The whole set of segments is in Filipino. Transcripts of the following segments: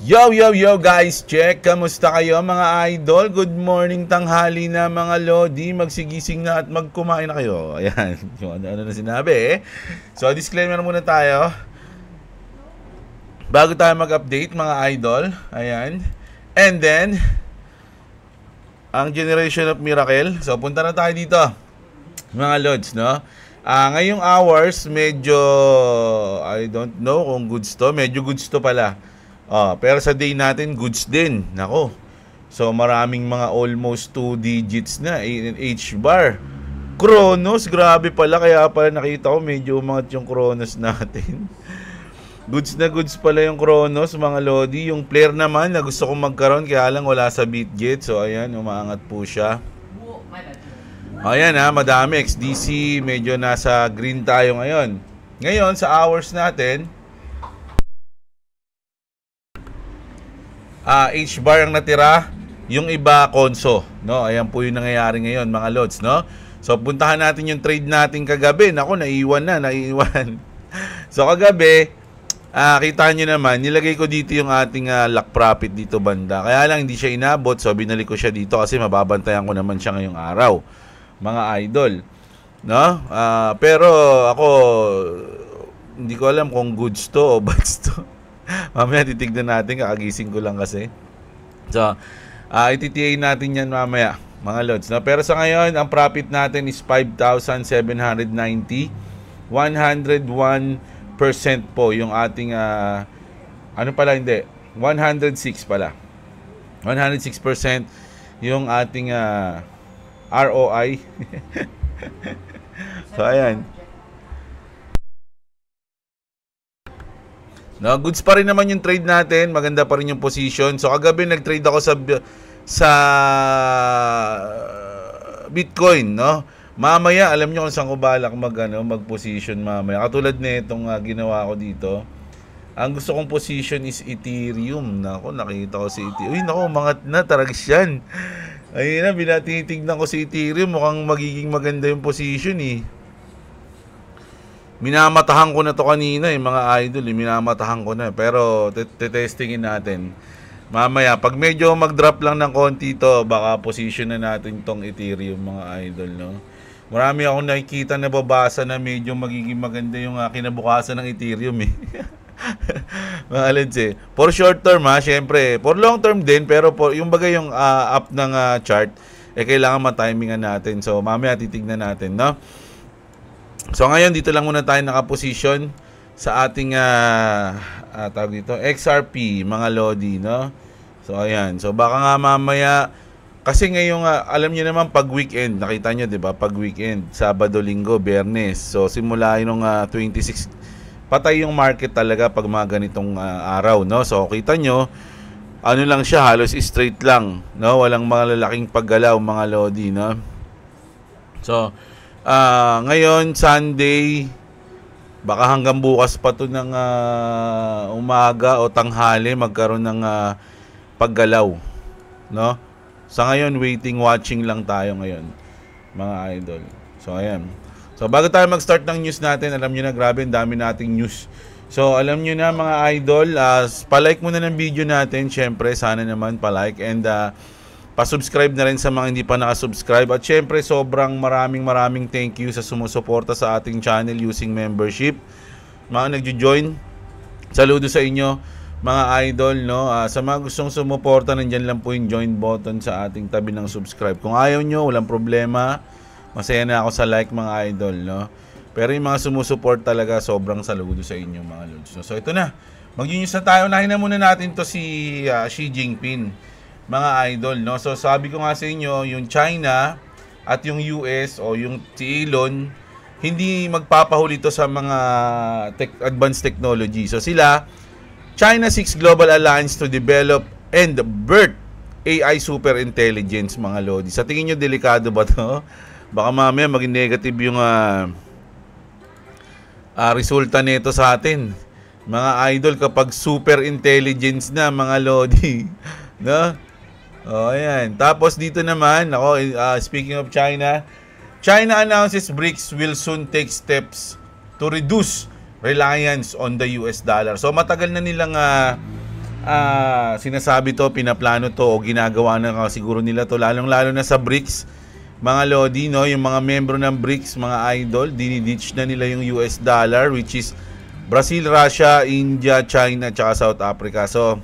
Yo guys, check! Kamusta kayo mga idol? Good morning, tanghali na mga lodi. Magsigising na at magkumain na kayo. Ayan, yung ano na sinabi eh. So disclaimer muna tayo. Bago tayo mag-update mga idol. Ayan. And then, ang Generation of Miracle. So punta na tayo dito mga lods, no? Ngayong hours, medyo, I don't know kung goods to. Medyo goods to pala. Pero sa day natin, goods din. Nako. So, maraming mga almost 2 digits na. H-bar. Kronos, grabe pala. Kaya pala nakita ko, medyo umangat yung Kronos natin. Goods na goods pala yung Kronos, mga lodi. Yung player naman na gusto kong magkaroon, kaya lang wala sa BitGet. So, ayan, umaangat po siya. Ayan ha, madami. XDC, medyo nasa green tayo ngayon. Ngayon, sa hours natin, H-bar ang natira, yung iba konso, no? Ayan po yung nangyayari ngayon, mga lods, no? So puntahan natin yung trade natin kagabi. Nako, naiwan. So kagabi, kita nyo naman, nilagay ko dito yung ating lock profit dito banda. Kaya lang hindi siya inabot, so binalik ko siya dito kasi mababantayan ko naman siya ngayong araw, mga idol, no? Pero ako, hindi ko alam kung goods to o bads to. Mamaya titignan natin, kakagising ko lang kasi. So, iti-TA natin yan mamaya, mga lods, no? Pero sa ngayon, ang profit natin is 5,790. 101% po yung ating, ano pala, hindi. 106 pala. 106% yung ating ROI. So, ayan. No, goods pa rin naman yung trade natin, maganda pa rin yung position. So kagabi nag-trade ako sa Bitcoin, no? Mamaya alam niyo kung saan ko balak mag-position mamaya. Katulad nitong ginawa ko dito. Ang gusto kong position is Ethereum. Nako, nakita ko si Ethereum. Uy, nako, umangat na, taragis yan. Ayun na, binatitignan ko si Ethereum, mukhang magiging maganda yung position eh. Minamatahan ko na to kanina mga idol, minamatahan ko na. Pero testingin natin. Mamaya, pag medyo mag-drop lang ng konti to, baka position na natin tong Ethereum, mga idol, no? Marami akong nakikita na babasa na medyo magiging maganda yung kinabukasan ng Ethereum eh. Mga lods eh. For short term syempre. For long term din, pero yung bagay yung up ng chart, kailangan matimingan natin. So, mamaya titignan natin, no? So ngayon dito lang muna tayo nakaposisyon sa ating tawag dito, XRP, mga lodi, no? So ayan. So baka nga mamaya kasi ngayong alam niyo naman pag weekend, nakita niyo 'di ba? Pag weekend, Sabado, Linggo, Biyernes. So simula yung 26 patay yung market talaga pag mga ganitong araw, no? So kita niyo ano lang siya, halos straight lang, no? Walang mga lalaking paggalaw, mga lodi, no? So ngayon, Sunday, baka hanggang bukas pa to ng umaga o tanghali magkaroon ng paggalaw, no? Sa ngayon, waiting, watching lang tayo ngayon, mga idol. So, ayan. So, bago tayo mag-start ng news natin, alam nyo na, grabe, ang dami nating news. So, alam nyo na, mga idol, palike muna ng video natin, syempre, sana naman palike, and pa-subscribe na rin sa mga hindi pa nakasubscribe. At syempre, sobrang maraming thank you sa sumusuporta sa ating channel using membership. Mga nagjo-join, saludo sa inyo, mga idol, no? Sa mga gustong sumuporta, nandyan lang po yung join button sa ating tabi ng subscribe. Kung ayaw nyo, walang problema. Masaya na ako sa like, mga idol, no? Pero yung mga sumusuport talaga, sobrang saludo sa inyo, mga lods. So ito na. Mag-news na tayo. Unahin na muna natin to si Xi Jinping, mga idol, no? So sabi ko nga sa inyo, yung China at yung US o yung si Elon, hindi magpapahuli ito sa mga advanced technology. So sila, China seeks global alliance to develop and birth AI super intelligence, mga lodi. Sa tingin nyo, delikado ba to? Baka mamaya maging negative yung resulta nito sa atin, mga idol, kapag super intelligence na, mga lodi, no? Ayan. Tapos dito naman, speaking of China, China announces BRICS will soon take steps to reduce reliance on the US dollar. So matagal na nilang sinasabi to, pinaplano to, o ginagawa na siguro nila to, lalong-lalo na sa BRICS, mga Lodi, no? Yung mga membro ng BRICS, mga idol, diniditch na nila yung US dollar, which is Brazil, Russia, India, China, tsaka South Africa. So,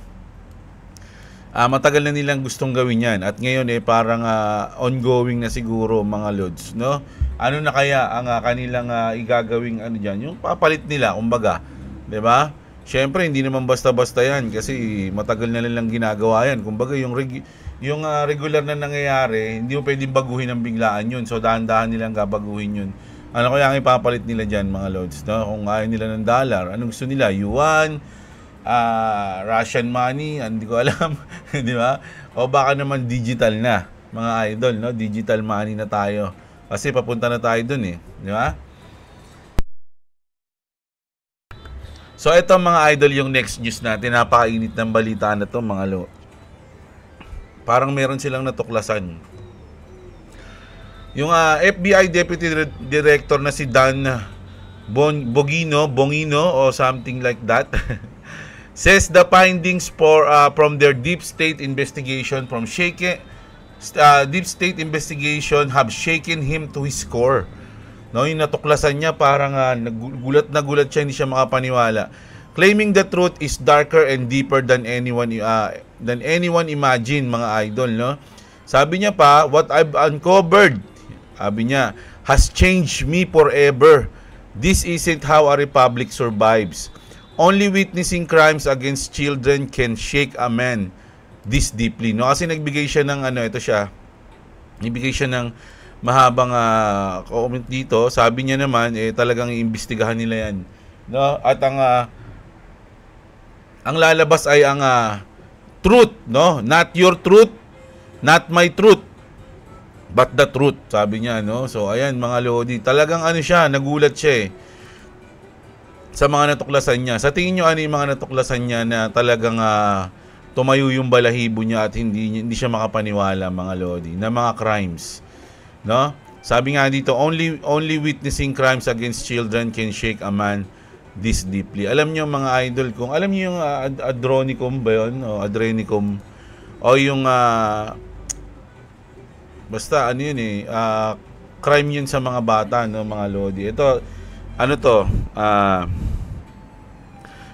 matagal na nilang gustong gawin yan. At ngayon, parang ongoing na siguro, mga Lods, no? Ano na kaya ang kanilang igagawing ano dyan? Yung papalit nila, kumbaga. 'Di ba? Siyempre, hindi naman basta-basta yan kasi matagal na nilang ginagawa yan. Kumbaga, yung regular na nangyayari, hindi mo pwedeng baguhin ng biglaan yun. So, dahan-dahan nilang gabaguhin yun. Ano kaya ang ipapalit nila dyan, mga Lods? No? Kung ayaw nila ng dollar, anong gusto nila? Yuan, Russian money, hindi ko alam. Di ba? O baka naman digital na, mga idol. No? Digital money na tayo. Kasi papunta na tayo dun di ba? So ito mga idol yung next news natin. Napakainit ng balita na to mga parang meron silang natuklasan. Yung FBI Deputy Director na si Dan Bongino o something like that says the findings from their deep state investigation have shaken him to his core. No, yung natuklasan niya parang nagulat siya, hindi siya makapaniwala. Claiming the truth is darker and deeper than anyone imagine, mga idol, no? Sabi niya pa, what I've uncovered, sabi niya, has changed me forever. This isn't how a republic survives. Only witnessing crimes against children can shake a man this deeply. No, kasi nagbigay siya ng nagbigay siya ng mahabang comment dito. Sabi niya naman talagang iimbestigahan nila yan, no? At ang lalabas ay ang truth, no? Not your truth, not my truth, but the truth, sabi niya, no? So ayan mga Lodi, talagang siya, nagulat siya sa mga natuklasan niya. Sa tingin niyo ano yung mga natuklasan niya na talagang tumayo yung balahibo niya at hindi siya makapaniwala, mga Lodi, na mga crimes, no? Sabi nga dito, only witnessing crimes against children can shake a man this deeply. Alam niyo mga idol, kung alam niyo yung adrenicum ba yun, o adrenicum, o yung basta ano yun crime yun sa mga bata, no, mga Lodi. Ito, ano to,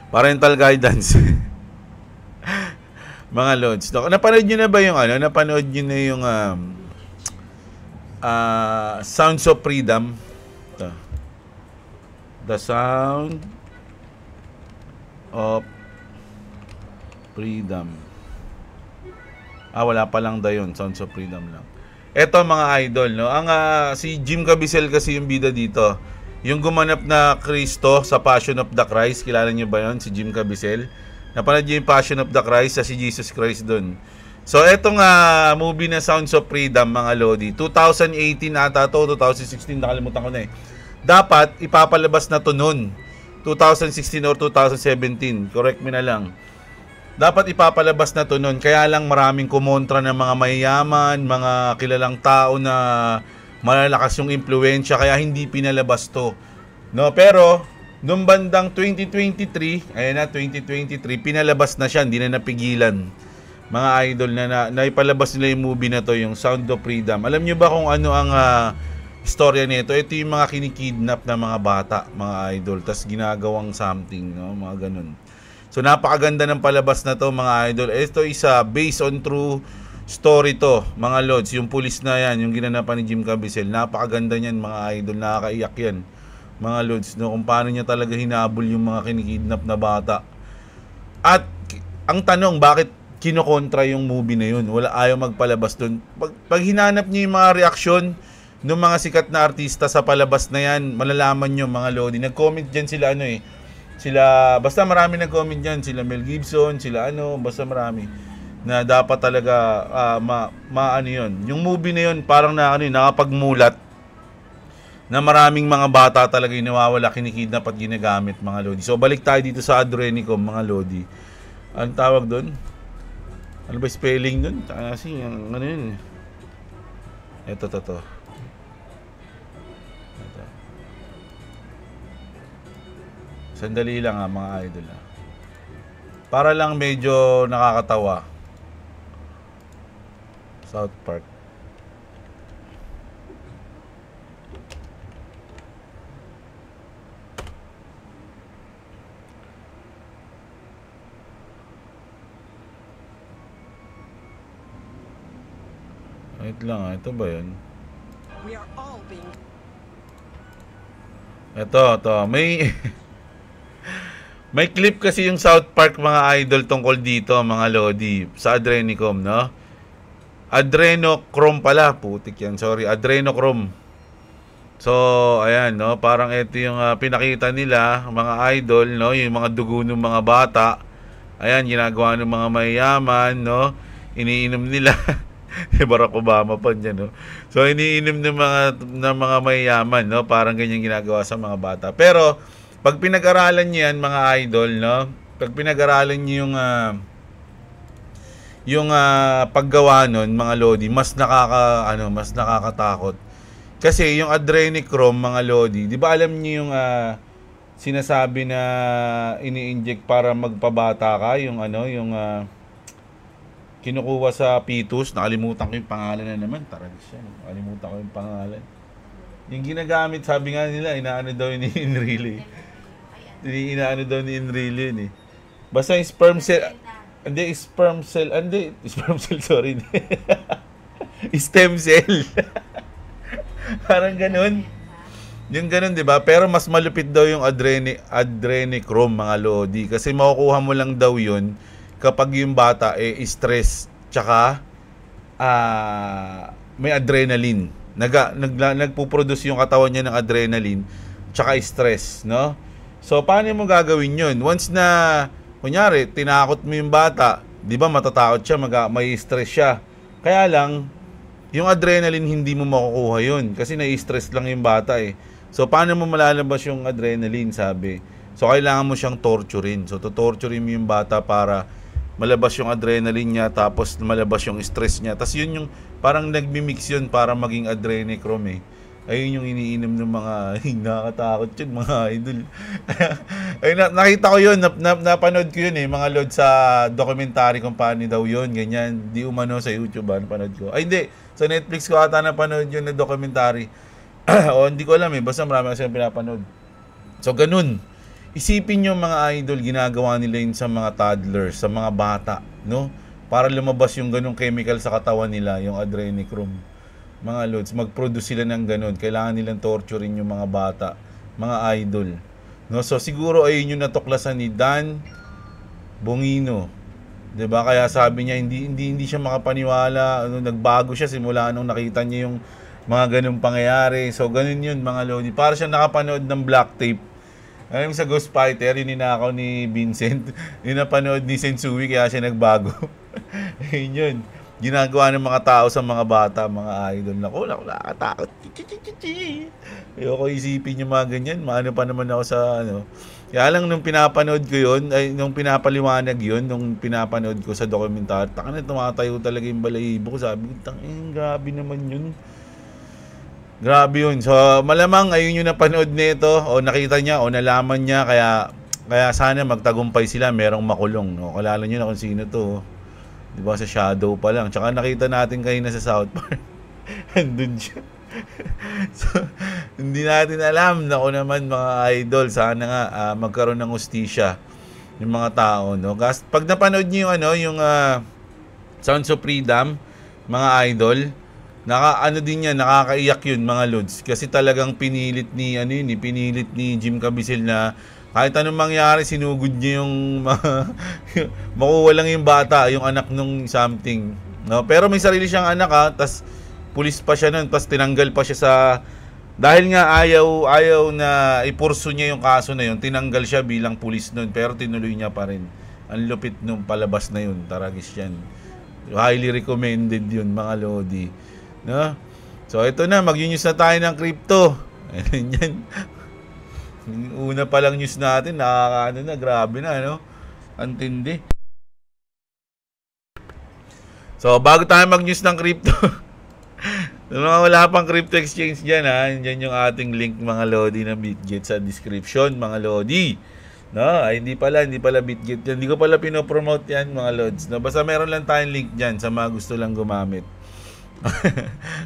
parental guidance. Mga Lods, no? Napanood niyo na ba yung napanood niyo na yung Sounds of Freedom? The Sound of Freedom. Wala pa lang yun. Sounds of Freedom lang. Eto mga idol, no? Ang si Jim Caviezel kasi yung bida dito. Yung gumanap na Kristo sa Passion of the Christ. Kilala niyo ba yun? Si Jim Caviezel. Napanood niyo yung Passion of the Christ, si Jesus Christ dun. So, etong movie na Sounds of Freedom, mga Lodi, 2018 ata to, 2016, nakalimutan ko na Dapat, ipapalabas na to noon, 2016 or 2017, correct me na lang. Dapat ipapalabas na to noon, kaya lang maraming kumontra ng mga mayayaman, mga kilalang tao na malalakas yung impluensya, kaya hindi pinalabas to. No, pero, noong bandang 2023, ayan na, 2023, pinalabas na siya, hindi na napigilan. Mga idol na naipalabas nila yung movie na to, yung Sound of Freedom. Alam nyo ba kung ano ang istorya nito? Ito yung mga kinikidnap na mga bata, mga idol, tas ginagawang something, no? Mga ganun. So napakaganda ng palabas na to, mga idol. Ito is based on true story to, mga Lods. Yung pulis na yan, yung ginanapan ni Jim Caviezel, napakaganda niyan, mga idol. Nakakaiyak yan, mga Lods, no? Kung paano niya talaga hinabol yung mga kinikidnap na bata. At ang tanong, bakit kinokontra yung movie na yun? Wala, ayaw magpalabas dun. Pag hinanap niyo yung mga reaksyon ng mga sikat na artista sa palabas na yan, malalaman nyo, mga Lodi. Nag-comment dyan sila sila, basta marami nag-comment dyan, sila Mel Gibson, sila basta marami na dapat talaga ano yun. Yung movie na yun parang nakapagmulat na maraming mga bata talaga yung nawawala, kinikidnap at ginagamit, mga Lodi. So balik tayo dito sa adrenicum, mga Lodi. Anong tawag doon? Ano ba spelling dun? Kasi ano yun. Ito. Sandali lang mga idol. Para lang medyo nakakatawa. South Park. Wait lang, ito ba yun? Ito, may may clip kasi yung South Park mga idol tungkol dito mga lodi sa Adrenochrome, no? Adrenochrome pala, putik yan, sorry, Adrenochrome. So, ayan, no, parang ito yung pinakita nila mga idol, no, yung mga dugo ng mga bata. Ayan, ginagawa ng mga mayayaman, no? Iniinom nila. Barack Obama pa dyan, no? So, iniinom ng mga mayayaman, no? Parang ganyan ginagawa sa mga bata. Pero, pag pinag-aralan niyo yan, mga idol, no? Pag pinag-aralan niyo yung paggawa nun, mga lodi, mas nakakatakot. Kasi yung Adrenochrome, mga lodi, di ba alam niyo yung sinasabi na ini-inject para magpabata ka, yung kinukuha sa fetus, nakalimutan ko yung pangalan na naman, taragis siya, nakalimutan ko yung pangalan. Yung ginagamit, sabi nga nila, inaano daw ni Enrile. Inaano daw ni Enrile yun eh. Basta yung sperm cell, sperm cell, sorry. Stem cell. Parang ganun. Yung ganun, di ba? Pero mas malupit daw yung Adrenochrome, mga lodi. Kasi makukuha mo lang daw yun kapag yung bata stress tsaka may adrenaline. Nagpo-produce yung katawan niya ng adrenaline tsaka stress, no? So paano mo gagawin yun? Once na kunyari tinakot mo yung bata, 'di ba matatakot siya, may stress siya. Kaya lang yung adrenaline hindi mo makukuha yun kasi na-stress lang yung bata eh. So paano mo malalabas yung adrenaline, sabi? So kailangan mo siyang torturein. So torturein mo yung bata para malabas yung adrenaline niya, tapos malabas yung stress niya. Tapos yun yung parang nagmi-mix yun para maging Adrenochrome eh. Ayun yung iniinom ng mga nakakatakot yun, mga idol. Ay, nakita ko yun, napanood ko yun eh, mga load sa documentary kung paano daw yun, ganyan. Di umano sa YouTube, napanood ko. Ay hindi, sa Netflix ko ata napanood yun na documentary. O hindi ko alam eh, basta marami kasi yung pinapanood. So ganun. Isipin nyo mga idol, ginagawa nila yun sa mga toddlers, sa mga bata, no? Para lumabas yung ganung chemical sa katawan nila, yung Adrenochrome. Mga lods, mag-produce sila ng ganun. Kailangan nilang torturein yung mga bata, mga idol. No? So siguro ayun yung natuklasan ni Dan Bongino. 'Di ba? Kaya sabi niya hindi siya makapaniwala, nagbago siya simula nung nakita niya yung mga ganung pangyayari. So ganun yun mga lodi. Para siya nakapanood ng Black Tape. Alam sa Ghost Fighter, yun ninakaw ni Vincent. Yung napanood ni Sensui, kaya siya nagbago. Ayun yun. Ginagawa ng mga tao sa mga bata, mga idol. Naku, nakatakot. Ayoko isipin yung mga ganyan. Maano pa naman ako sa Kaya lang nung pinapanood ko yun, nung pinapaliwanag yun, nung pinapanood ko sa dokumentar, taka na tumatayo talaga yung balahibo ko. Sabi ko, grabe naman yun. Grabe yun. So, malamang ayun yung napanood nito o nakita niya o nalaman niya, kaya sana magtagumpay sila, merong makulong, no? Kalala niyo na kung sino to. 'Di ba, sa Shadow pa lang. Tsaka nakita natin kanina sa South Park. Andun siya. So, hindi natin alam na kung naman mga idol, sana nga magkaroon ng hustisya yung mga tao, no? Pag napanood niyo yung Sounds of Freedom, mga idol, nakakaiyak yun mga lods, kasi talagang pinilit ni Jim Caviezel na kahit anong mangyari, sinugod niya yung makuha lang yung bata, yung anak nung something, no? Pero may sarili siyang anak tas pulis pa siya nun, tas tinanggal pa siya dahil nga ayaw na ipurso niya yung kaso na yun, tinanggal siya bilang pulis nun, pero tinuloy niya pa rin. Ang lupit nung palabas na yun, taragis yan. Highly recommended yun mga lodi. No? So ito na, mag-news na tayo ng crypto. Yan. Una pa lang news natin, nakakaano na, grabe na, no? Antindi. So bago tayo mag-news ng crypto, wala pang crypto exchange dyan, ha? Dyan yung ating link mga lodi ng BitGet sa description, mga lodi. No, ay, hindi pala BitGet yan. Hindi ko pala pinopromote yan, mga lods. No, basta meron lang tayong link dyan sa mga gusto lang gumamit.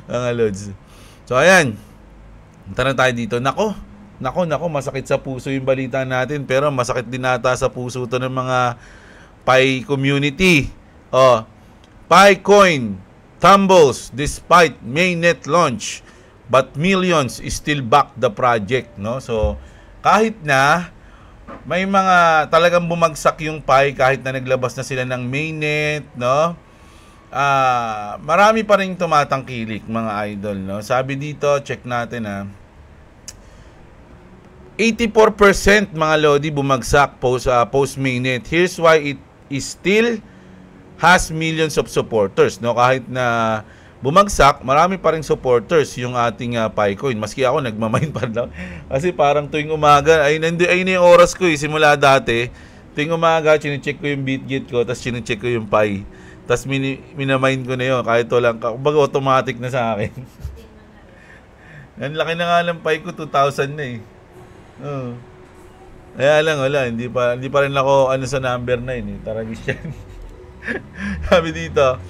Mga lods. So, ayan. Punta na tayo dito. Nako, masakit sa puso yung balita natin. Pero masakit din nata sa puso to ng mga Pi community. Oh, Picoin tumbles despite mainnet launch. But millions still back the project. No? So, kahit na may mga talagang bumagsak yung Pi kahit na naglabas na sila ng mainnet, no? Marami pa ring tumatangkilik, mga idol, no? Sabi dito, check natin 84% mga lodi bumagsak post mainnet. Here's why it is still has millions of supporters, no? Kahit na bumagsak, marami pa ring supporters yung ating Picoin. Maski ako nagmamain pa lang. Kasi parang tuwing umaga, ay na yung oras ko simula dati. Tuwing umaga, chinecheck ko yung BitGet ko, tapos chinecheck ko yung Pi. Tapos minamain ko na yun, kahit walang, kumbaga automatic na sa akin. Ang laki na nga ng Pi ko, 2,000 na Kaya lang, wala, hindi pa rin ako sa number 9 Taragis yan. Sabi dito,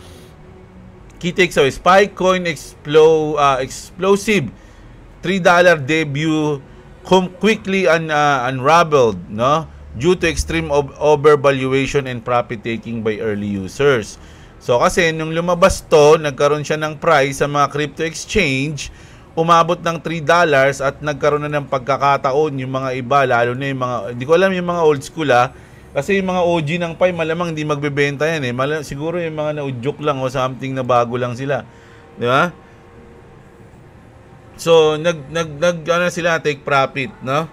key takeaways, Picoin explosive $3 debut quickly unraveled, no? Due to extreme overvaluation and profit taking by early users. So kasi nung lumabas to, nagkaroon siya ng price sa mga crypto exchange, umabot ng $3 at nagkaroon na ng pagkakataon yung mga iba, lalo na yung mga, hindi ko alam yung mga old school kasi yung mga OG ng Pi malamang hindi magbebenta yan siguro yung mga na-udyok lang o something na bago lang sila. Di ba? So, sila take profit, no?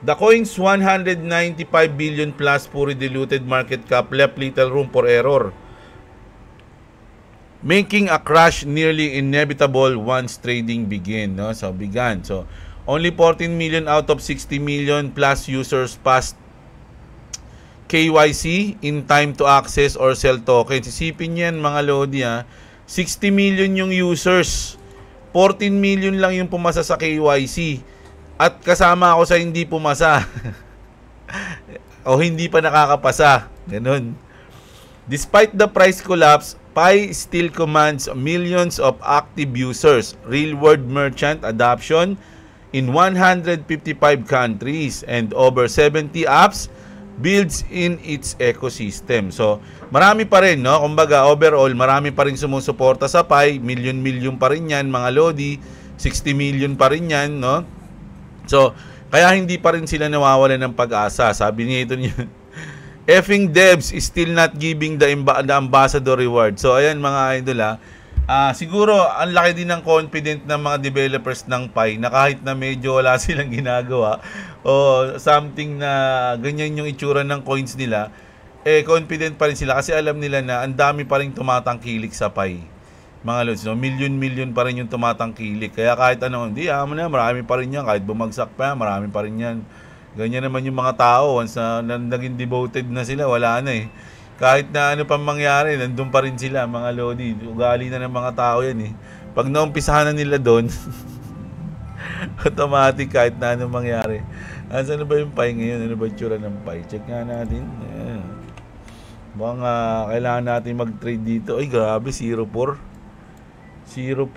The coin's 195 billion plus fully diluted market cap left little room for error, making a crash nearly inevitable once trading began, no? So, began. So, only 14 million out of 60 million plus users passed KYC in time to access or sell tokens. Isipin yan mga lodi 60 million yung users, 14 million lang yung pumasa sa KYC, at kasama ako sa hindi pumasa o hindi pa nakakapasa. Ganun. Despite the price collapse, Pi still commands millions of active users, real-world merchant adoption in 155 countries, and over 70 apps builds in its ecosystem. So, marami pa rin, no? Kumbaga, overall, marami pa rin sumusuporta sa Pi. Million pa rin yan, mga lodi. 60 million pa rin yan, no? So, kaya hindi pa rin sila nawawalan ng pag-asa. Sabi niya ito niya, effing devs is still not giving the ambassador reward. So, ayan mga idol siguro, ang laki din ng confident ng mga developers ng Pi na kahit na medyo wala silang ginagawa o something na ganyan yung itsura ng coins nila, confident pa rin sila kasi alam nila na ang dami pa rin tumatangkilik sa Pi. Mga lods, no? Million pa rin yung tumatangkilik. Kaya kahit hindi, marami pa rin yan. Kahit bumagsak pa, marami pa rin yan. Ganyan naman yung mga tao. Once na naging devoted na sila, wala na Kahit na ano pang mangyari, nandun pa rin sila, mga lodi. Ugali na ng mga tao yan Pag naumpisahan na nila doon, automatic kahit na ano mangyari. Ano ba yung Pi ngayon? Ano ba yung tsura ng Pi? Check nga natin. Baka kailangan natin mag-trade dito. Ay, grabe, 0.4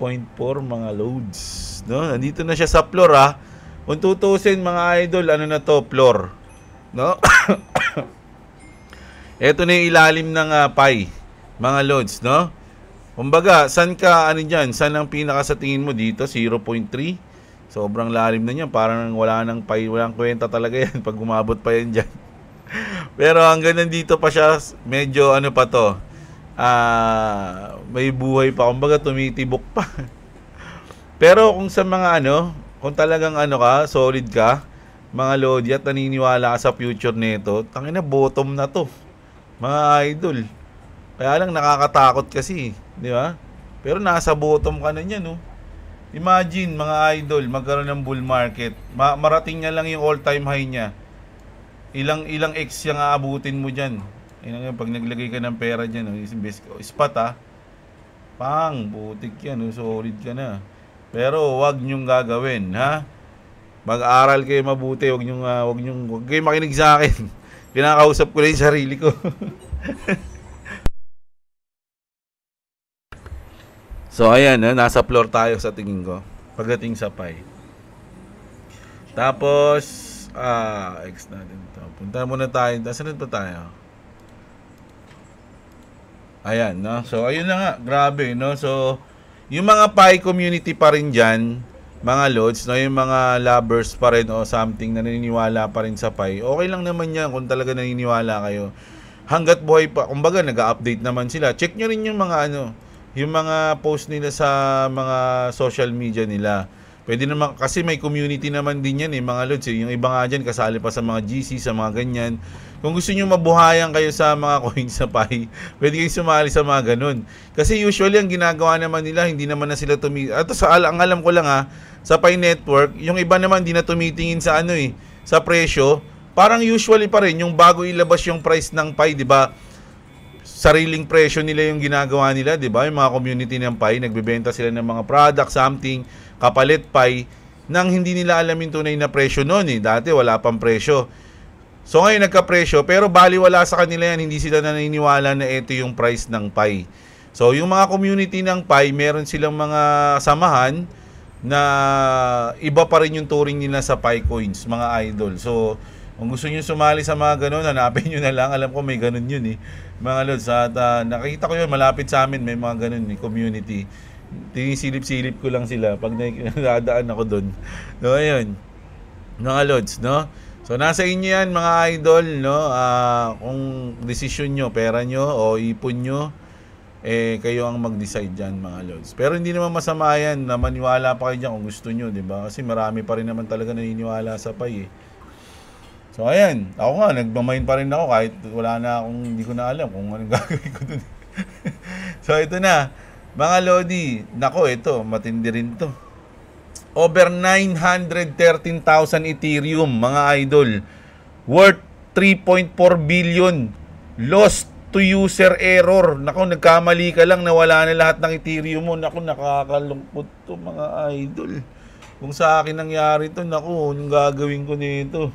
mga loads. No? Nandito na siya sa floor Kung tutusin mga idol, ano na to, floor. No? Ito na yung ilalim ng Pi, mga loads, no? Kumbaga, saan Saan ang pinaka sa tingin mo dito? 0.3? Sobrang lalim na niyan. Parang wala nang Pi, walang kwenta talaga yan pag umabot pa yan dyan. Pero hanggang nandito pa siya, medyo pa to. May buhay pa. Kumbaga, tumitibok pa. Pero kung sa mga kung talagang solid ka, mga lodi, at naniniwala ka sa future nito, tangina, bottom na to. Mga idol. Kaya lang nakakatakot kasi, di ba? Pero nasa bottom ka na niyan, Imagine, mga idol, magkaroon ng bull market. Marating niya lang yung all-time high niya. Ilang X yung aabutin mo diyan. Pag naglagay ka ng pera diyan, spot butik yan, solid ka na. Pero wag niyong gagawin, Mag-aral kayo mabuti, wag kayo makinig sa akin. Kinakausap ko lang yung sarili ko. So ayan, nasa floor tayo sa tingin ko. Pagdating sa pie. Tapos, X natin to. Punta muna tayo. Saan pa tayo? Ayan, no? So, ayun na nga. Grabe, no? So, yung mga pie community pa rin dyan, mga lods, no? Yung mga lovers pa rin o something na naniniwala pa rin sa pie. Okay lang naman yan kung talaga naniniwala kayo. Hanggat buhay pa, kumbaga, nag-update naman sila. Check nyo rin yung mga yung mga post nila sa mga social media nila. Pwede naman, kasi may community naman din yan mga lods. Yung iba nga dyan, kasali pa sa mga GC, sa mga ganyan. Kung gusto nyo mabuhayan kayo sa mga coins sa pie, pwede kayo sumali sa mga ganun. Kasi usually, ang ginagawa naman nila, hindi naman na sila At ang alam ko lang sa Pi Network, yung iba naman hindi na tumitingin sa sa presyo. Parang usually pa rin, yung bago ilabas yung price ng pie, di ba? Sariling presyo nila yung ginagawa nila, di ba? Yung mga community ng pie, nagbebenta sila ng mga product, something, kapalit pie, nang hindi nila alam yung tunay na presyo noon Dati wala pang presyo. So ngayon nagka-presyo, pero baliwala sa kanila yan, hindi sila naniniwala na ito yung price ng pie. So yung mga community ng pie, meron silang mga samahan na iba pa rin yung turing nila sa pie coins, mga idol. So kung gusto nyo sumali sa mga ganun, hanapin nyo na lang. Alam ko may ganun yun mga lods. At nakikita ko yun, malapit sa amin, may mga ganun community. Tinisilip-silip ko lang sila pag nadadaan ako doon. So ayun, mga lods, no? So nasa inyo yan mga idol, no? Kung desisyon nyo, pera nyo o ipon nyo, kayo ang mag-decide dyan mga lods. Pero hindi naman masama yan na maniwala pa kayo dyan kung gusto nyo, diba? Kasi marami pa rin naman talaga naniniwala sa pie So ayan, ako nga, nagmamain pa rin ako kahit wala na akong, hindi ko na alam kung anong gagawin ko dun. So ito na, mga Lodi, nako ito, matindi rin to. Over 913,000 Ethereum, mga idol. Worth 3.4 billion. Lost to user error. Nako, nagkamali ka lang, nawala na lahat ng Ethereum mo. Nako, nakakalungkot to mga idol. Kung sa akin nangyari to, nako, anong gagawin ko nito?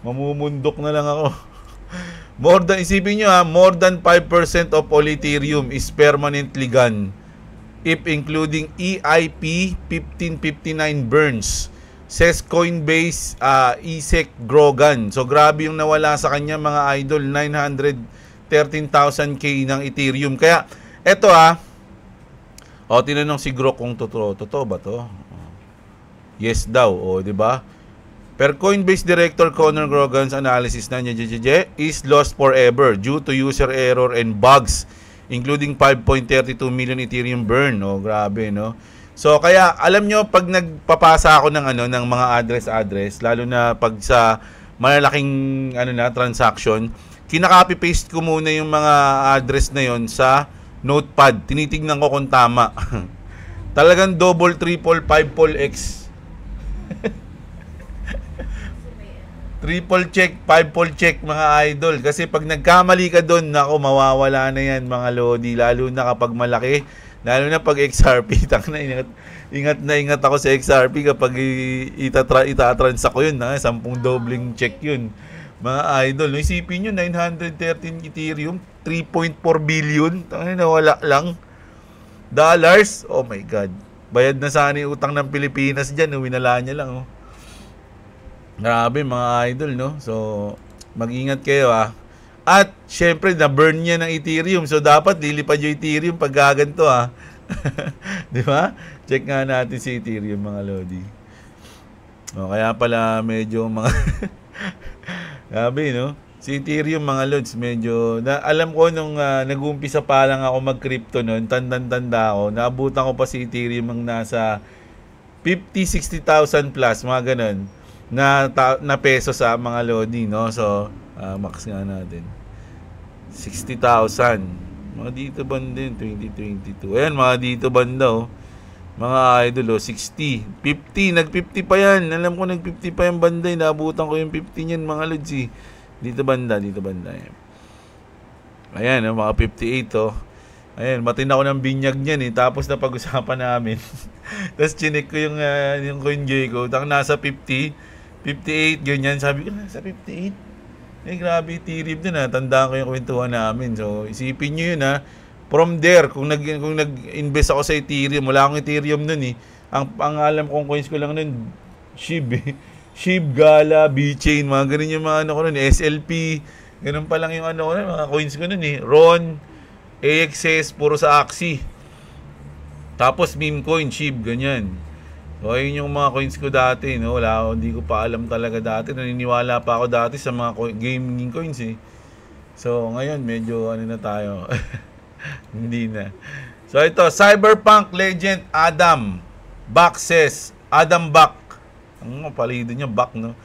Mamumundok na lang ako. Isipin nyo more than 5% of all Ethereum is permanently gone. If including EIP 1559 burns, says Coinbase ESEC Grogan. So grabe yung nawala sa kanya mga idol, 913,000k ng Ethereum. Kaya eto tinanong si Grok kung totoo ba to? Yes daw, di ba? Per Coinbase Director Connor Grogan's analysis na is lost forever due to user error and bugs, including 5.32 million Ethereum burn. Grabe, no? So, kaya, alam nyo, pag nagpapasa ako ng mga address, lalo na pag sa malalaking, transaction, kinaka-copy-paste ko muna yung mga address na yon sa notepad. Tinitignan ko kung tama. Talagang double, triple, fivefold X. Triple check, fivefold check mga idol. Kasi pag nagkamali ka doon, nako, mawawala na yan mga Lodi. Lalo na kapag malaki. Lalo na pag XRP. Ingat ako sa XRP kapag ita-trans ako yun. 10 dobling check yun. Mga idol. Isipin nyo, 913 Ethereum, 3.4 billion. Nawala lang. Dollars. Oh my God. Bayad na sana yung utang ng Pilipinas dyan. Winala niya lang. Grabe mga idol, no? So, mag-ingat kayo At, syempre, na-burn niya ng Ethereum. So, dapat lilipad yung Ethereum pag gaganto Di ba? Check nga natin si Ethereum, mga Lodi. Kaya pala medyo mga... Grabe, no? Si Ethereum, mga Lods, medyo... alam ko nung nag-umpisa pa lang ako mag-crypto noon, tanda ako, naabutan ko pa si Ethereum ang nasa 50-60,000 plus, mga ganun. Na peso sa mga Lodi, no? So, max nga natin. 60,000. Mga dito banda yun, 2022. Ayan, mga dito banda, Mga idol, 60. 50, nag-50 pa yan. Alam ko, nag-50 pa yung banda. Naabutan ko yung 50 niyan, mga Lods, Dito banda. Ayan, mga 58, Ayun, matinaw ng binyag niyan eh. Tapos napag-usapan namin. Tapos chinek ko yung CoinJ ko. Nasa 50, 58, ganyan. Sabi ko, nasa 58? Eh, grabe, tirip din ha. Tandaan ko yung kwentuhan namin. So, isipin nyo yun ha. From there, kung nag-invest ako sa Ethereum, wala akong Ethereum nun eh. Ang alam kong coins ko lang nun, SHIB eh. SHIB, Gala, B-Chain, mga ganun yung mga ano ko nun, SLP. Ganun pa lang yung ano ko nun, mga coins ko nun eh. RON, AXS, puro sa Axie. Tapos meme coin, SHIB, ganyan. So, ayun yung mga coins ko dati, no? Hindi ko pa alam talaga dati. Naniniwala pa ako dati sa mga gaming coins, eh. So, ngayon, medyo ano na tayo. Hindi na. So, ito, Cyberpunk legend Adam Back says, Adam Back. Ang palido niya, Back, no?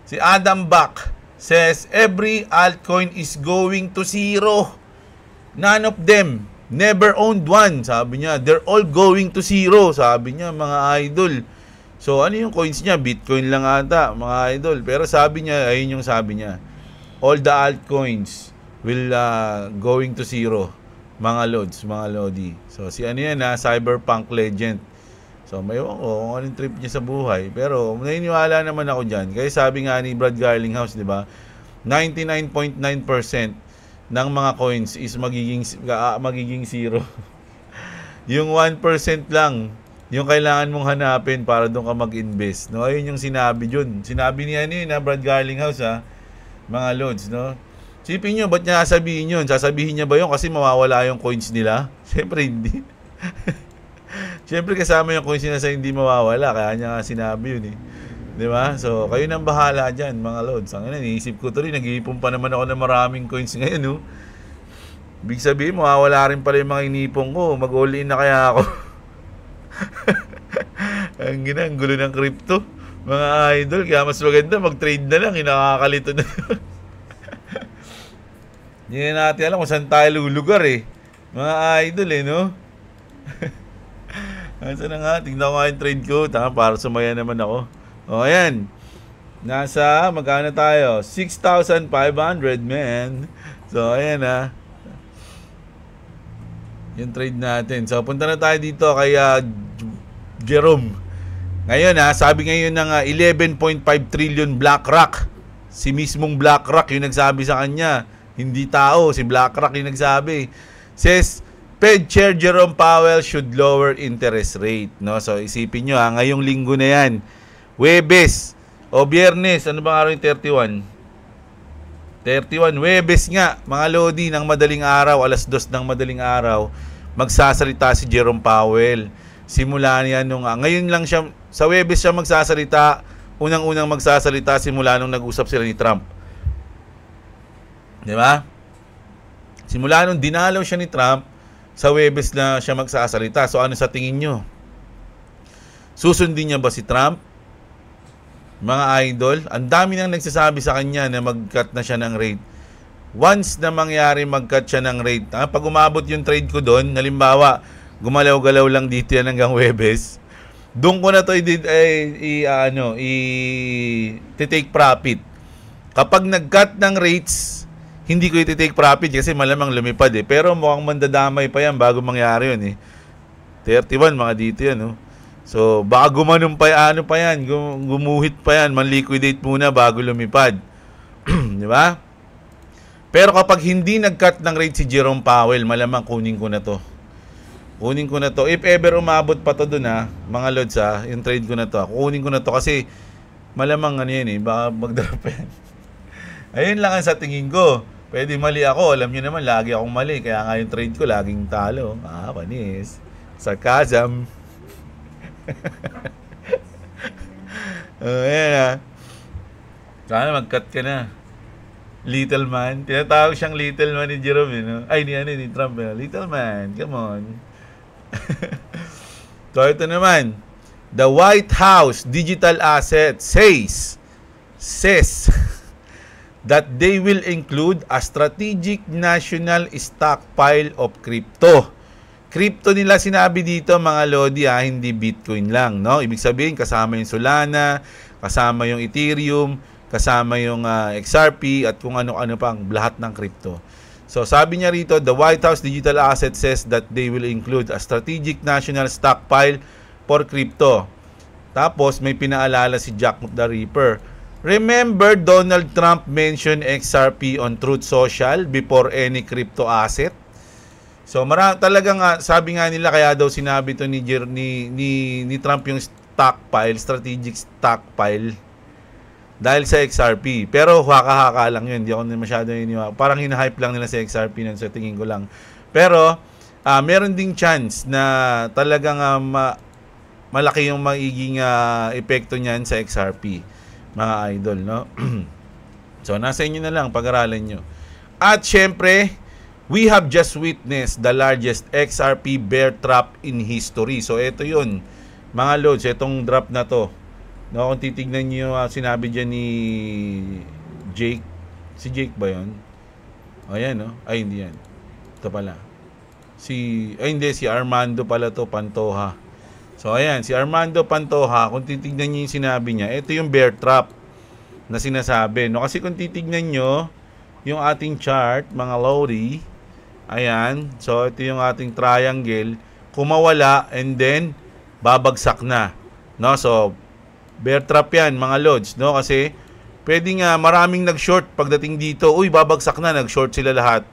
Si Adam Back says, every altcoin is going to zero. None of them never owned one, sabi niya. They're all going to zero, sabi niya, mga idol. So, ano yung coins niya? Bitcoin lang ata, mga idol. Pero sabi niya, ayun yung sabi niya. All the altcoins will going to zero, mga lods, mga lodi. So, si ano yan Cyberpunk legend. So, may ko kung anong trip niya sa buhay. Pero, naniniwala naman ako dyan. Kaya sabi nga ni Brad Garlinghouse, di ba? 99.9% ng mga coins is magiging zero. Yung 1% lang yung kailangan mong hanapin para doon ka mag-invest, no? Ayun yung sinabi dun. Sinabi niya Brad Garlinghouse mga lods, no? Sipin nyo, ba't niya sasabihin yun? Sasabihin niya ba yun kasi mawawala yung coins nila? Siyempre hindi. Siyempre kasama yung coins nila sa hindi mawawala, kaya niya sinabi yun eh. Di ba? So, kayo nang bahala dyan, mga lods. Ang iniisip ko tuloy, nag-iipon pa naman ako ng maraming coins ngayon, no? Big sabihin, mawawala rin pala yung mga inipon ko. Mag-all in na kaya ako. Ang gulo ng crypto. Mga idol, kaya mas maganda, mag-trade na lang. Nakakakalito na. Hindi na natin alam kung saan tayo lulugar eh. Mga idol eh, no? Saan na nga? Tingnan ko nga yung trade ko. Para sumaya naman ako. O, ayan. Nasa, magkano tayo? 6,500, man. So, ayan yung trade natin. So, punta na tayo dito kay Jerome. Ngayon, sabi ngayon ng 11.5 trillion BlackRock. Si mismong BlackRock yung nagsabi sa kanya. Hindi tao, si BlackRock yung nagsabi. Says, Fed Chair Jerome Powell should lower interest rate. No? So, isipin nyo, ngayong linggo na yan. Webes o Biyernes, ano bang araw yung 31? 31, Webes nga, mga lodi, ng madaling araw, alas 2 ng madaling araw, magsasalita si Jerome Powell. Simula niya ngayon lang siya, sa Webes siya magsasalita, unang-unang magsasalita simula nung nag-usap sila ni Trump. Di ba? Simula nung dinalaw siya ni Trump, sa Webes na siya magsasalita. So ano sa tingin nyo? Susundin niya ba si Trump? Mga idol, ang dami nang nagsasabi sa kanya na mag-cut na siya ng rate. Once na mangyari mag-cut siya ng rate, pag umabot yung trade ko doon, halimbawa, gumalaw-galaw lang dito yan hanggang Webes, doon ko na to i-take profit. Kapag nag-cut ng rates, hindi ko i-take profit kasi malamang lumipad eh. Pero mukhang mandadamay pa yan bago mangyari yun eh. 31 mga dito yan, no? So, baka gumanong pa yan, gumuhit pa yan, man-liquidate muna bago lumipad. Di ba? Pero kapag hindi nag-cut ng rate si Jerome Powell, malamang kunin ko na to. Kunin ko na to. If ever umabot pa to dun mga lods yung trade ko na to. Kunin ko na to kasi malamang yan baka mag-drop yan. Ayun lang ang sa tingin ko. Pwede mali ako. Alam nyo naman, lagi akong mali. Kaya nga yung trade ko, laging talo. Panis. Sarcasm. Ayan sana mag-cut ka na. Little man. Tinatawag siyang little man ni Jerome, no? Ay, ni Trump. Little man, come on. So, ito naman. The White House Digital Asset says that they will include a strategic national stockpile of crypto. Crypto nila sinabi dito mga lodi hindi Bitcoin lang, no? Ibig sabihin kasama yung Solana, kasama yung Ethereum, kasama yung XRP at kung ano-ano pang lahat ng crypto. So sabi niya rito, the White House Digital Asset says that they will include a strategic national stockpile for crypto. Tapos may pinaalala si Jack the Ripper. Remember, Donald Trump mentioned XRP on Truth Social before any crypto asset? So talagang sabi nga nila, kaya daw sinabi to ni Trump yung stockpile, strategic stockpile, dahil sa XRP. Pero haka-haka lang yun. Hindi ako masyado iniwa. Parang hinahype lang nila sa XRP nun, sa tingin ko lang. Pero meron ding chance na talagang malaki yung magiging epekto niyan sa XRP, mga idol, no? So nasa inyo na lang, pag-aralan nyo. At syempre, we have just witnessed the largest XRP bear trap in history. So ito yun, mga loads, itong drop na to. No, kung titignan niyo sinabi diyan ni Jake. Si Jake ba 'yon? O yan, no? Ay, hindi yan. Ito pala. Hindi, si Armando pala to, Pantoja. So ayan, si Armando Pantoja, kung titignan niyo yung sinabi niya, ito yung bear trap na sinasabi, no? Kasi kung titignan niyo yung ating chart, mga lodi, ayan, so ito yung ating triangle, kumawala and then babagsak na, no? So bear trap yan, mga lods, no? Kasi pwedeng maraming nag-short pagdating dito, uy, babagsak na, nag-short sila lahat.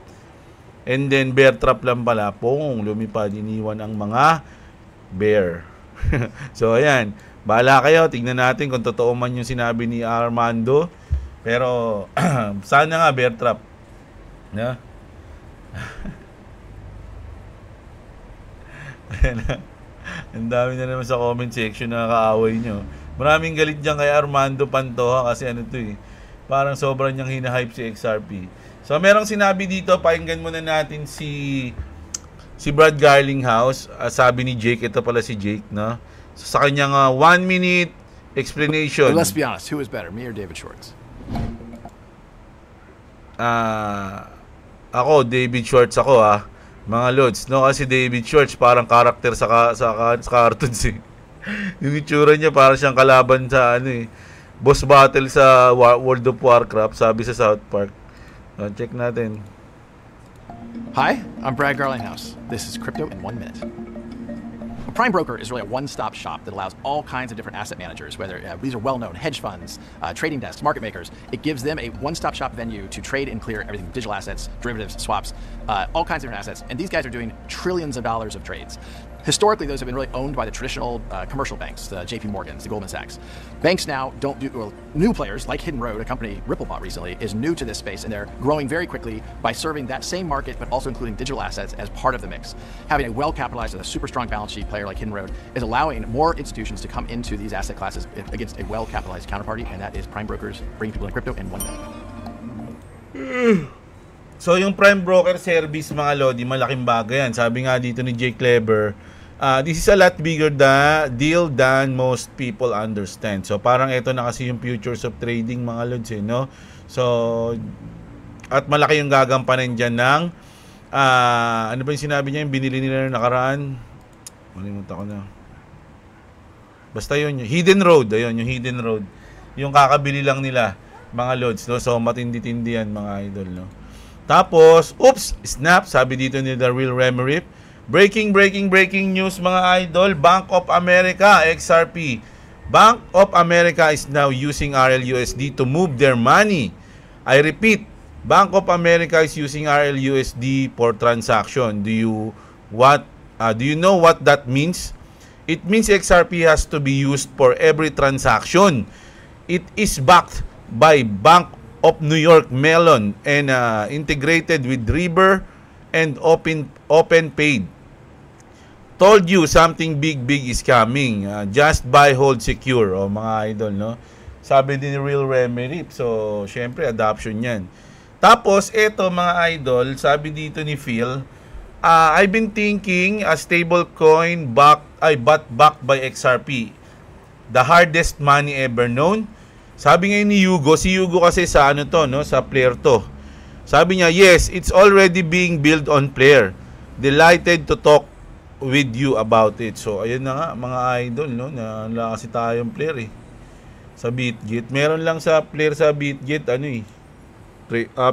And then bear trap lang pala, lumipad, iniwan ang mga bear. So ayan, bahala kayo, tingnan natin kung totoo man yung sinabi ni Armando. Pero sana nga bear trap, no? Ang dami na naman sa comment section na kaaway nyo. Maraming galit dyan kay Armando Pantoja kasi ano to parang sobrang niyang hinahype si XRP. So merong sinabi dito, pakinggan muna natin si Brad Garlinghouse. Sabi ni Jake, ito pala si Jake, no? So, sa kanyang 1 minute explanation. But let's be honest, who is better, me or David Schwartz? Ako, David Schwartz ako, mga lods, no? Kasi David Schwartz parang karakter sa cartoons yung itsura niya parang siyang kalaban sa boss battle sa World of Warcraft, sabi sa South Park. So, check natin. Hi, I'm Brad Garlinghouse. This is Crypto in 1 minute. A prime broker is really a one-stop shop that allows all kinds of different asset managers, whether these are well-known hedge funds, trading desks, market makers. It gives them a one-stop shop venue to trade and clear everything, digital assets, derivatives, swaps, all kinds of different assets. And these guys are doing trillions of dollars of trades. Historically, those have been really owned by the traditional commercial banks, the JP Morgans, the Goldman Sachs. Banks now don't do, well, new players like Hidden Road, a company Ripple bought recently, is new to this space, and they're growing very quickly by serving that same market, but also including digital assets as part of the mix. Having a well-capitalized and a super strong balance sheet player like Hidden Road is allowing more institutions to come into these asset classes against a well-capitalized counterparty, and that is prime brokers bringing people in crypto in 1 minute. So yung prime broker service, mga lodi, malaking bagay yan. Sabi nga dito ni Jay Clever, this is a lot bigger deal than most people understand. So parang ito na kasi yung futures of trading, mga lods, no? So at malaki yung gagampanan dyan ng ano ba yung sinabi niya, yung binili nila na nakaraan, malimutan ko na, basta yun, yung Hidden Road, ayun, yung Hidden Road, yung kakabili lang nila, mga lods, no? So matindi-tindi yan, mga idol, no? Tapos, oops, snap, sabi dito ni The Real Remerip. Breaking news, mga idol. Bank of America, XRP. Bank of America is now using RLUSD to move their money. I repeat, Bank of America is using RLUSD for transaction. Do you know what that means? It means XRP has to be used for every transaction. It is backed by Bank of New York Mellon and integrated with River and OpenPaid. Told you something big is coming. Just buy, hold, secure. O mga idol, no? Sabi din ni Real Remerip. So, syempre, adoption yan. Tapos, eto mga idol, sabi dito ni Phil, I've been thinking a stable coin backed by XRP. The hardest money ever known. Sabi ngayon ni Hugo, si Hugo kasi sa ano to, no, sa Player to. Sabi niya, yes, it's already being built on Player. Delighted to talk with you about it. So, ayun na nga, mga idol, no, na wala kasi tayong Player sa BitGet. Meron lang sa Player sa BitGet,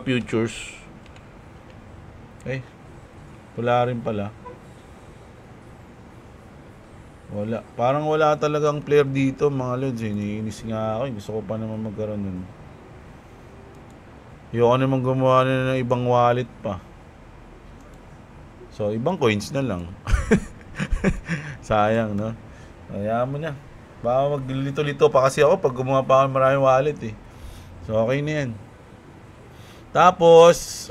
futures. Eh, wala rin pala. Wala. Parang wala talagang player dito, mga lods. Iniinis nga ako. Gusto ko pa naman magkaroon nun. Ayoko naman gumawa na ng ibang wallet pa. So, ibang coins na lang. Sayang, no? Kaya mo na. Baka maglito-lito pa kasi ako pag gumawa pa ako maraming wallet eh. So, okay na yan. Tapos,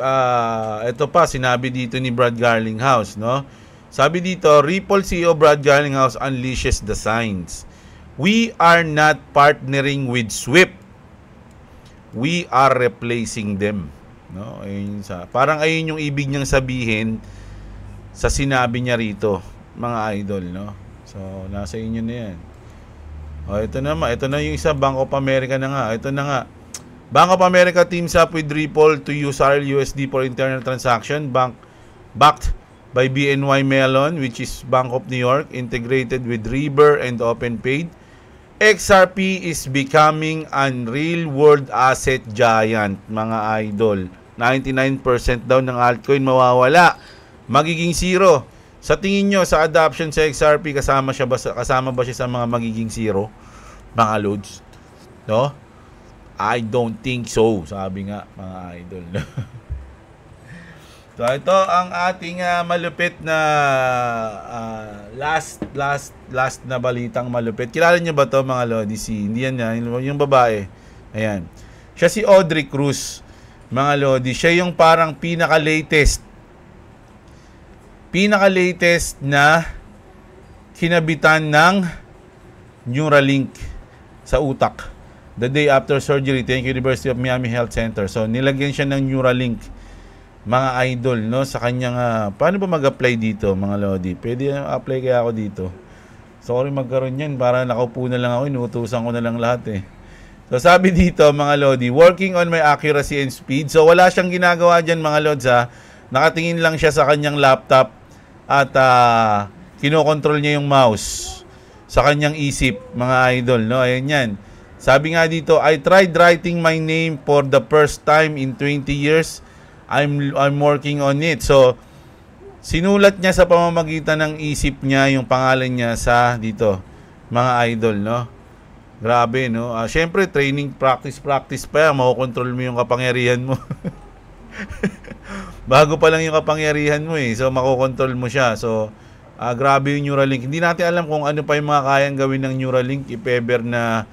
ito pa, sinabi dito ni Brad Garlinghouse, no? Sabi dito, Ripple CEO Brad Garlinghouse unleashes the signs. We are not partnering with Swift. We are replacing them. No? Ayun parang ayun yung ibig niyang sabihin sa sinabi niya rito, mga idol, no? So, nasa inyo na yan. O, ito na yung isa, Bank of America na nga. Ito na nga. Bank of America teams up with Ripple to use RLUSD for internal transaction. Backed by BNY Mellon, which is Bank of New York, integrated with River and OpenPaid. XRP is becoming an real-world asset giant, mga idol. 99% daw ng altcoin mawawala. Magiging zero. Sa tingin nyo, sa adoption sa XRP, kasama ba siya sa mga magiging zero? Mga loads? No? I don't think so, sabi nga, mga idol. So, ito ang ating malupit na last na balitang malupit. Kilala niyo ba to, mga lodi? Hindi yan yung babae. Ayan. Siya si Audrey Cruz, mga lodi. Siya yung parang pinaka-latest na kinabitan ng Neuralink sa utak. The day after surgery, thank you University of Miami Health Center. So, nilagyan siya ng Neuralink, mga idol, no, sa kanyang paano ba mag-apply dito, mga lodi? Pwede apply kaya ako dito. Sorry magkaroon yan, para nakaupo na lang ako, inuutusan ko na lang lahat eh. So sabi dito, mga lodi, working on my accuracy and speed. So wala siyang ginagawa dyan, mga lods ha. Nakatingin lang siya sa kanyang laptop at kinokontrol niya yung mouse sa kanyang isip, mga idol, no. Ayan yan. Sabi nga dito, I tried writing my name for the first time in 20 years. I'm working on it. So, sinulat niya sa pamamagitan ng isip niya yung pangalan niya sa dito, mga idol, no? Grabe, no? Syempre, training, practice pa yan. Makukontrol mo yung kapangyarihan mo. Bago pa lang yung kapangyarihan mo eh. So, makukontrol mo siya. So, grabe yung Neuralink. Hindi natin alam kung ano pa yung mga kayang gawin ng Neuralink if ever na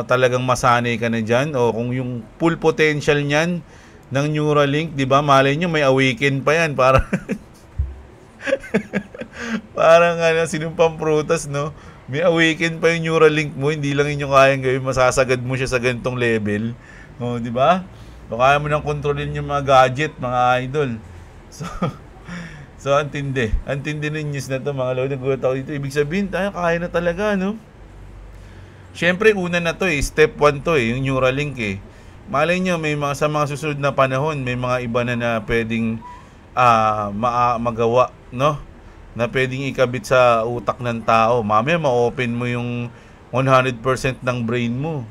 talagang masanay ka na dyan. O kung yung full potential niyan ng Neuralink, di ba? Malay nyo, may awaken pa yan. Parang sinumpang prutas, no? May awaken pa yung Neuralink mo. Hindi lang yun yung kayang gawin. Masasagad mo siya sa ganitong level. No, di ba? So, kaya mo nang kontrolin yung mga gadget, mga idol. So antindi. Antindi ng news na to, mga lord. Nagulat ako dito. Ibig sabihin, kaya na talaga, no? Siyempre, una na to eh. Step 1 to eh. Yung Neuralink eh. Malay nyo, may sa mga susunod na panahon, may mga iba na pwedeng magawa, no? Na pwedeng ikabit sa utak ng tao. Mamaya, ma-open mo yung 100% ng brain mo.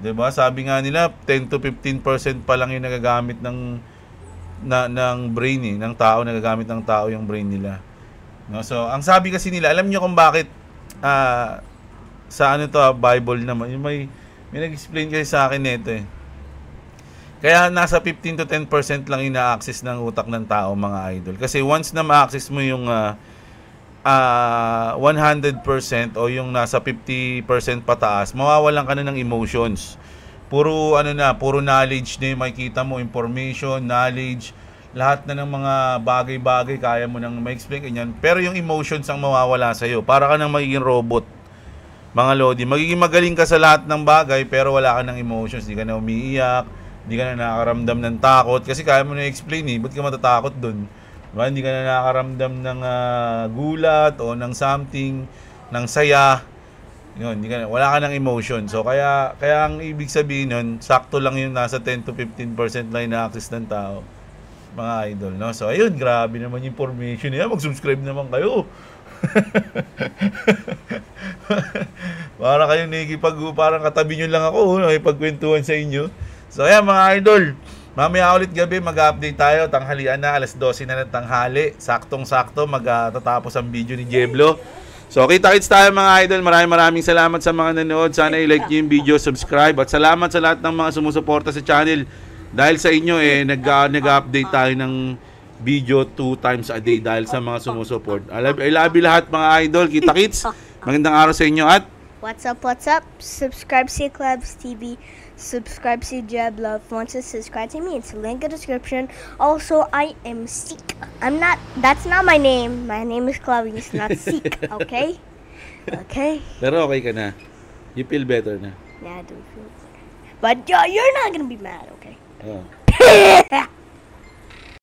Diba? Sabi nga nila, 10 to 15% pa lang yung nagagamit ng brain eh, ng tao, nagagamit ng tao yung brain nila. No? So, ang sabi kasi nila, alam nyo kung bakit sa Bible naman, yung may nag-explain kasi sa akin nito eh. Kaya nasa 15 to 10% lang ina-access ng utak ng tao, mga idol. Kasi once na ma-access mo yung 100% o yung nasa 50% pataas, mawawalan ka na ng emotions. Puro knowledge na yung makikita mo, information, knowledge, lahat na ng mga bagay-bagay kaya mo nang ma-explain kanyan. Pero yung emotions ang mawawala sa iyo. Para ka nang magiging robot, mga lodi. Magiging magaling ka sa lahat ng bagay pero wala ka ng emotions. Hindi ka na umiiyak, hindi ka na nakakaramdam ng takot kasi kaya mo na i-explain eh. Ba't ka matatakot dun? Diba? Hindi ka na nakakaramdam ng gulat o ng something, ng saya. Yun, wala ka ng emotion. So, kaya ang ibig sabihin nun, sakto lang yung nasa 10 to 15% lang na-access ng tao. Mga idol, no? So, ayun, grabe naman yung information niya. Mag-subscribe naman kayo. Para kayong parang katabi nyo lang ako, nakipagkwentuhan sa inyo. So, ayan mga idol, Mamaya ulit gabi, mag-update tayo. Tanghalian na, alas 12 na ng tanghali. Saktong-sakto, magtatapos ang video ni Jeblo. So, kita-kits tayo mga idol. Maraming salamat sa mga nanood. Sana i-like nyo yung video, subscribe. At salamat sa lahat ng mga sumusuporta sa channel. Dahil sa inyo, nag-update tayo ng video 2 times a day dahil sa mga sumusuport. I love you lahat mga idol. Kita-kits. Magandang araw sa inyo at What's up, what's up? Subscribe to Clubs TV. Subscribe to Jeb Love. Want to subscribe to me? It's a link in the description. Also, I am Seek. That's not my name. My name is Chloe. It's not Seek, okay? Okay? pero okay ka na. You feel better na. Yeah, I do feel better. But you're not gonna be mad, okay? Oh.